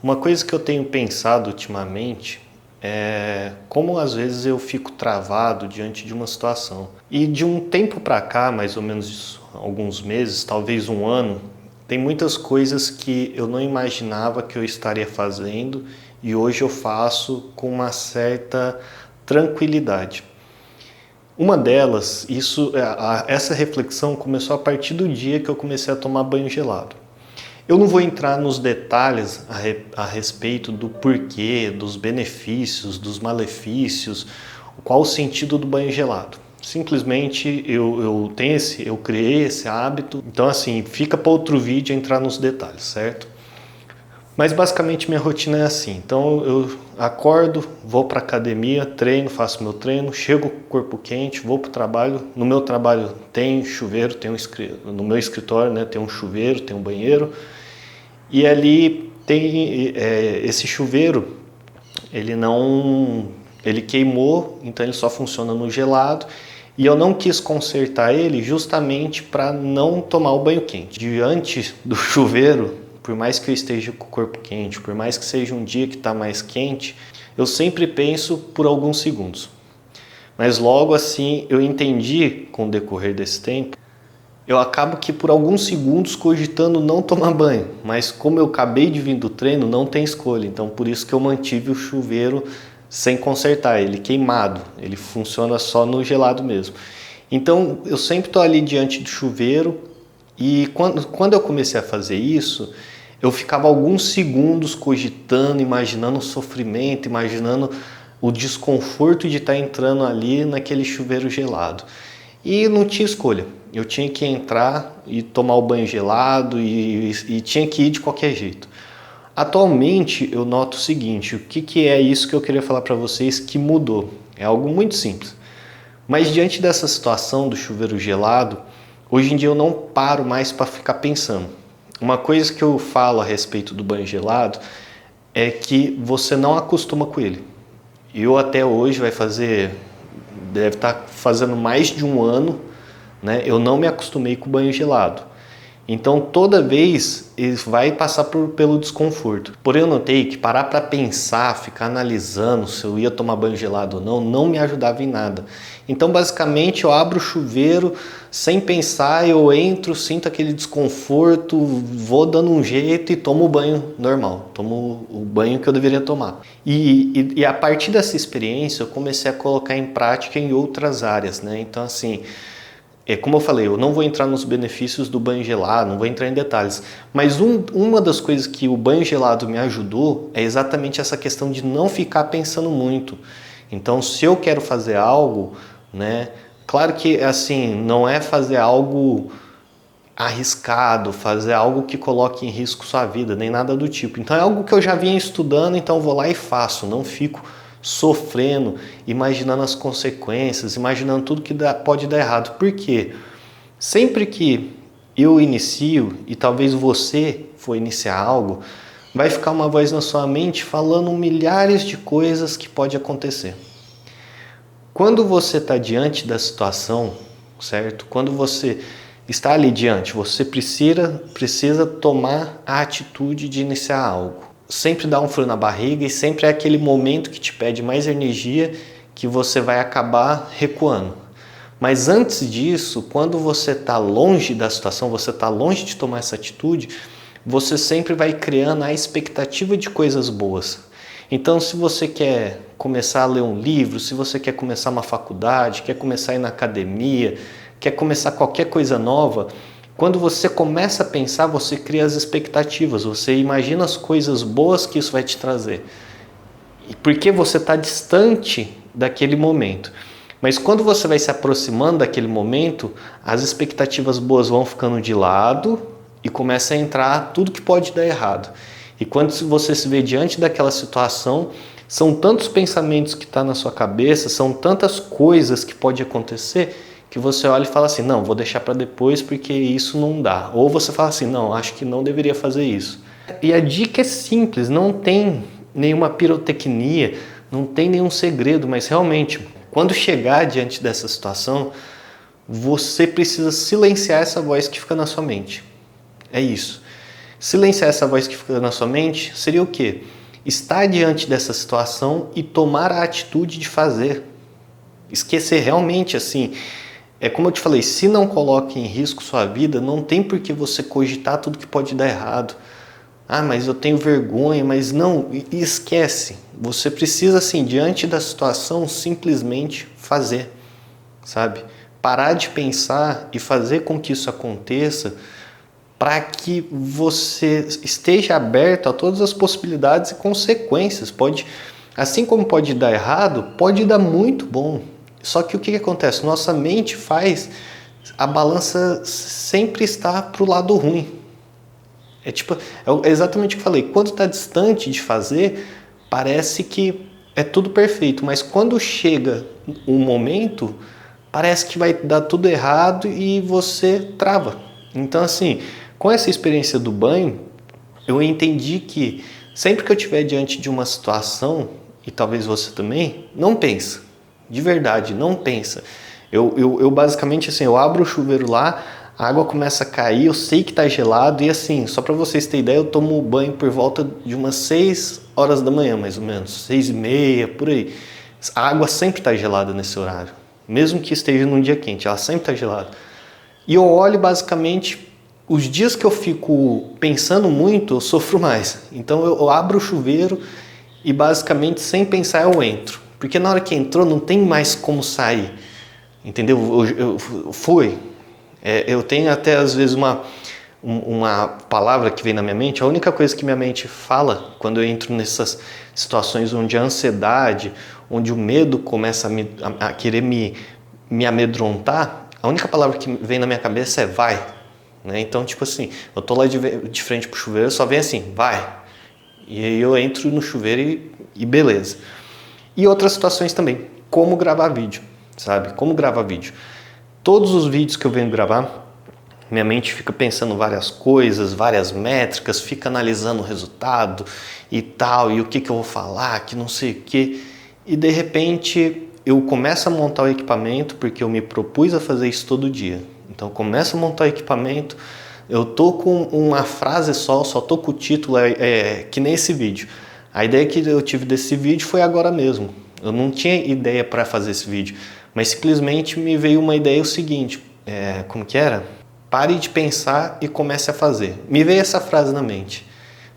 Uma coisa que eu tenho pensado ultimamente é como às vezes eu fico travado diante de uma situação. E de um tempo para cá, mais ou menos alguns meses, talvez um ano, tem muitas coisas que eu não imaginava que eu estaria fazendo e hoje eu faço com uma certa tranquilidade. Uma delas, essa reflexão começou a partir do dia que eu comecei a tomar banho gelado. Eu não vou entrar nos detalhes a respeito do porquê, dos benefícios, dos malefícios, qual o sentido do banho gelado. Simplesmente eu criei esse hábito, então assim, fica para outro vídeo entrar nos detalhes, certo? Mas basicamente minha rotina é assim, então eu acordo, vou para academia, treino, faço meu treino, chego com o corpo quente, vou para o trabalho. No meu trabalho tem chuveiro, no meu escritório, né, tem um chuveiro, tem um banheiro. E ali tem esse chuveiro, ele queimou, então ele só funciona no gelado. E eu não quis consertar ele justamente para não tomar o banho quente. Diante do chuveiro, por mais que eu esteja com o corpo quente, por mais que seja um dia que está mais quente, eu sempre penso por alguns segundos. Mas logo assim eu entendi com o decorrer desse tempo, eu acabo que por alguns segundos cogitando não tomar banho, mas como eu acabei de vir do treino, não tem escolha. Então por isso que eu mantive o chuveiro sem consertar, ele queimado, ele funciona só no gelado mesmo. Então eu sempre estou ali diante do chuveiro e quando eu comecei a fazer isso, eu ficava alguns segundos cogitando, imaginando o sofrimento, imaginando o desconforto de estar entrando ali naquele chuveiro gelado. E não tinha escolha, eu tinha que entrar e tomar o banho gelado e tinha que ir de qualquer jeito. Atualmente eu noto o seguinte, o que é isso que eu queria falar para vocês que mudou? É algo muito simples. Mas diante dessa situação do chuveiro gelado, hoje em dia eu não paro mais para ficar pensando. Uma coisa que eu falo a respeito do banho gelado é que você não acostuma com ele. Eu até hoje deve estar fazendo mais de um ano, né? Eu não me acostumei com o banho gelado. Então toda vez ele vai passar pelo desconforto. Porém eu notei que parar para pensar, ficar analisando se eu ia tomar banho gelado ou não me ajudava em nada. Então basicamente eu abro o chuveiro sem pensar, eu entro, sinto aquele desconforto, vou dando um jeito e tomo o banho normal, tomo o banho que eu deveria tomar. E a partir dessa experiência eu comecei a colocar em prática em outras áreas, né? Então assim, como eu falei, eu não vou entrar nos benefícios do banho gelado, não vou entrar em detalhes, mas uma das coisas que o banho gelado me ajudou é exatamente essa questão de não ficar pensando muito. Então, se eu quero fazer algo, né, claro que assim, não é fazer algo arriscado, fazer algo que coloque em risco sua vida, nem nada do tipo. Então é algo que eu já vinha estudando, então eu vou lá e faço, não fico sofrendo, imaginando as consequências, imaginando tudo que pode dar errado. Por quê? Sempre que eu inicio, e talvez você for iniciar algo, vai ficar uma voz na sua mente falando milhares de coisas que pode acontecer. Quando você está diante da situação, certo? Quando você está ali diante, você precisa tomar a atitude de iniciar algo. Sempre dá um frio na barriga e sempre é aquele momento que te pede mais energia que você vai acabar recuando. Mas antes disso, quando você está longe da situação, você está longe de tomar essa atitude, você sempre vai criando a expectativa de coisas boas. Então, se você quer começar a ler um livro, se você quer começar uma faculdade, quer começar a ir na academia, quer começar qualquer coisa nova, quando você começa a pensar, você cria as expectativas, você imagina as coisas boas que isso vai te trazer. E porque você está distante daquele momento. Mas quando você vai se aproximando daquele momento, as expectativas boas vão ficando de lado e começa a entrar tudo que pode dar errado. E quando você se vê diante daquela situação, são tantos pensamentos que estão na sua cabeça, são tantas coisas que pode acontecer, que você olha e fala assim, não, vou deixar para depois porque isso não dá. Ou você fala assim, não, acho que não deveria fazer isso. E a dica é simples, não tem nenhuma pirotecnia, não tem nenhum segredo, mas realmente, quando chegar diante dessa situação, você precisa silenciar essa voz que fica na sua mente. É isso. Silenciar essa voz que fica na sua mente seria o quê? Estar diante dessa situação e tomar a atitude de fazer. Esquecer realmente, assim, é como eu te falei, se não coloca em risco sua vida, não tem por que você cogitar tudo que pode dar errado. Ah, mas eu tenho vergonha, mas não, esquece. Você precisa, assim, diante da situação, simplesmente fazer, sabe? Parar de pensar e fazer com que isso aconteça para que você esteja aberto a todas as possibilidades e consequências. Pode, assim como pode dar errado, pode dar muito bom. Só que o que acontece? Nossa mente faz a balança sempre estar para o lado ruim. É tipo, é exatamente o que eu falei. Quando está distante de fazer, parece que é tudo perfeito. Mas quando chega um momento, parece que vai dar tudo errado e você trava. Então, assim, com essa experiência do banho, eu entendi que sempre que eu estiver diante de uma situação, e talvez você também, não pensa. De verdade, não pensa. Eu basicamente, assim, eu abro o chuveiro lá, a água começa a cair, eu sei que está gelado e assim, só para vocês terem ideia, eu tomo banho por volta de umas 6 horas da manhã, mais ou menos, 6h30, por aí. A água sempre está gelada nesse horário, mesmo que esteja num dia quente, ela sempre está gelada. E eu olho basicamente, os dias que eu fico pensando muito, eu sofro mais. Então eu abro o chuveiro e basicamente sem pensar eu entro. Porque na hora que entrou não tem mais como sair, entendeu? Eu tenho até às vezes uma palavra que vem na minha mente, a única coisa que minha mente fala quando eu entro nessas situações onde a ansiedade, onde o medo começa a querer me amedrontar, a única palavra que vem na minha cabeça é vai. Né? Então, tipo assim, eu tô lá de frente pro chuveiro, só vem assim, vai. E aí eu entro no chuveiro e beleza. E outras situações também, como gravar vídeo, sabe? Como gravar vídeo. Todos os vídeos que eu venho gravar, minha mente fica pensando várias coisas, várias métricas, fica analisando o resultado e tal, e o que eu vou falar, que não sei o que. E de repente eu começo a montar o equipamento, porque eu me propus a fazer isso todo dia. Então eu começo a montar o equipamento, eu tô com uma frase só tô com o título, que nem esse vídeo. A ideia que eu tive desse vídeo foi agora mesmo. Eu não tinha ideia para fazer esse vídeo. Mas simplesmente me veio uma ideia o seguinte, como que era? Pare de pensar e comece a fazer. Me veio essa frase na mente.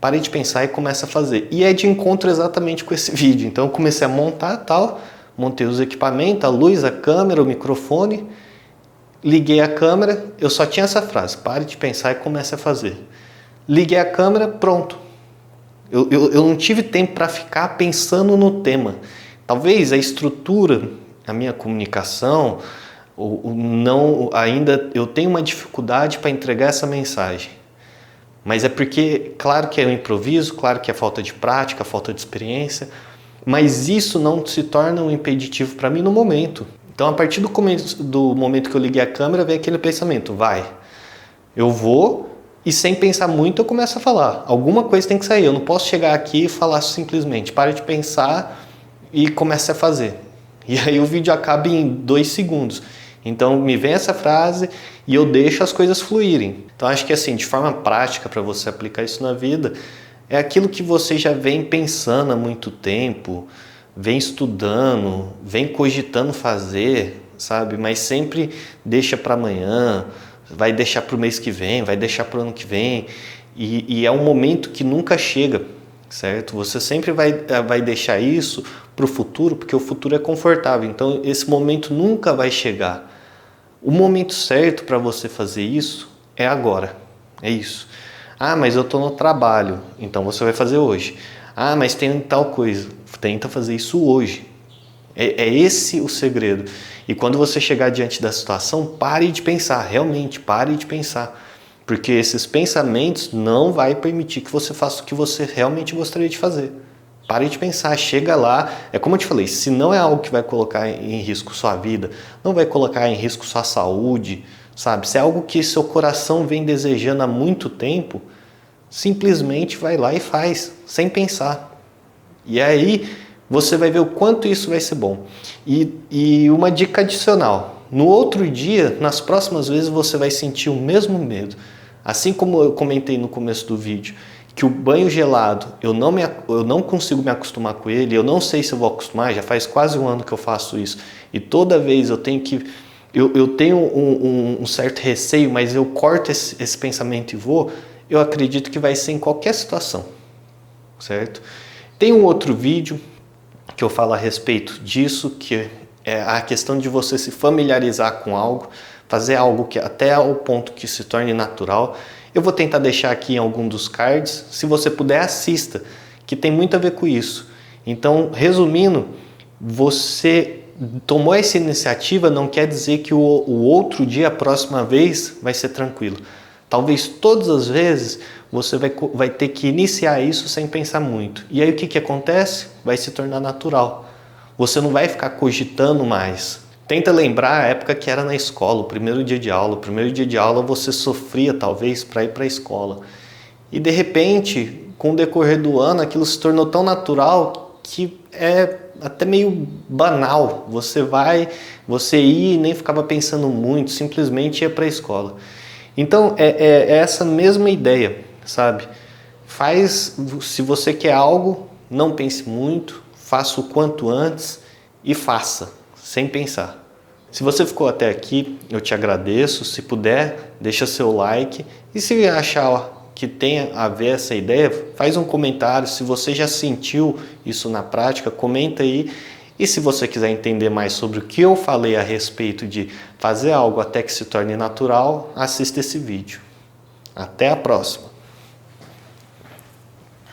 Pare de pensar e comece a fazer. E é de encontro exatamente com esse vídeo. Então eu comecei a montar tal, montei os equipamentos, a luz, a câmera, o microfone, liguei a câmera, eu só tinha essa frase, pare de pensar e comece a fazer. Liguei a câmera, pronto. Eu não tive tempo para ficar pensando no tema. Talvez a estrutura, a minha comunicação, ainda eu tenho uma dificuldade para entregar essa mensagem. Mas é porque, claro que é um improviso, claro que é falta de prática, falta de experiência, mas isso não se torna um impeditivo para mim no momento. Então, a partir do momento que eu liguei a câmera, vem aquele pensamento, vai, eu vou, e sem pensar muito eu começo a falar. Alguma coisa tem que sair, eu não posso chegar aqui e falar simplesmente, pare de pensar e comece a fazer. E aí o vídeo acaba em 2 segundos. Então me vem essa frase e eu deixo as coisas fluírem. Então acho que assim, de forma prática para você aplicar isso na vida, é aquilo que você já vem pensando há muito tempo, vem estudando, vem cogitando fazer, sabe? Mas sempre deixa para amanhã, vai deixar para o mês que vem, vai deixar para o ano que vem. E é um momento que nunca chega, certo? Você sempre vai deixar isso para o futuro, porque o futuro é confortável. Então esse momento nunca vai chegar. O momento certo para você fazer isso é agora. É isso. Ah, mas eu estou no trabalho, então você vai fazer hoje. Ah, mas tem tal coisa. Tenta fazer isso hoje. É esse o segredo. E quando você chegar diante da situação, pare de pensar. Realmente, pare de pensar. Porque esses pensamentos não vai permitir que você faça o que você realmente gostaria de fazer. Pare de pensar, chega lá. É como eu te falei, se não é algo que vai colocar em risco sua vida, não vai colocar em risco sua saúde, sabe? Se é algo que seu coração vem desejando há muito tempo, simplesmente vai lá e faz, sem pensar. E aí você vai ver o quanto isso vai ser bom. E uma dica adicional, no outro dia, nas próximas vezes você vai sentir o mesmo medo, Assim como eu comentei no começo do vídeo, que o banho gelado, eu não consigo me acostumar com ele, eu não sei se eu vou acostumar, já faz quase um ano que eu faço isso, e toda vez eu tenho que... Eu tenho um certo receio, mas eu corto esse pensamento e vou, eu acredito que vai ser em qualquer situação, certo? Tem um outro vídeo que eu falo a respeito disso, que é a questão de você se familiarizar com algo, fazer algo que até ao ponto que se torne natural. Eu vou tentar deixar aqui em algum dos cards, se você puder assista, que tem muito a ver com isso. Então, resumindo, você tomou essa iniciativa, não quer dizer que o outro dia, a próxima vez, vai ser tranquilo. Talvez todas as vezes você vai ter que iniciar isso sem pensar muito. E aí o que acontece? Vai se tornar natural. Você não vai ficar cogitando mais. Tenta lembrar a época que era na escola, o primeiro dia de aula. O primeiro dia de aula você sofria talvez para ir para a escola. E de repente, com o decorrer do ano, aquilo se tornou tão natural que é até meio banal. Você ia e nem ficava pensando muito, simplesmente ia para a escola. Então é essa mesma ideia, sabe? Se você quer algo, não pense muito, faça o quanto antes e faça, sem pensar. Se você ficou até aqui, eu te agradeço. Se puder, deixa seu like. E se achar que tem a ver essa ideia, faz um comentário. Se você já sentiu isso na prática, comenta aí. E se você quiser entender mais sobre o que eu falei a respeito de fazer algo até que se torne natural, assista esse vídeo. Até a próxima!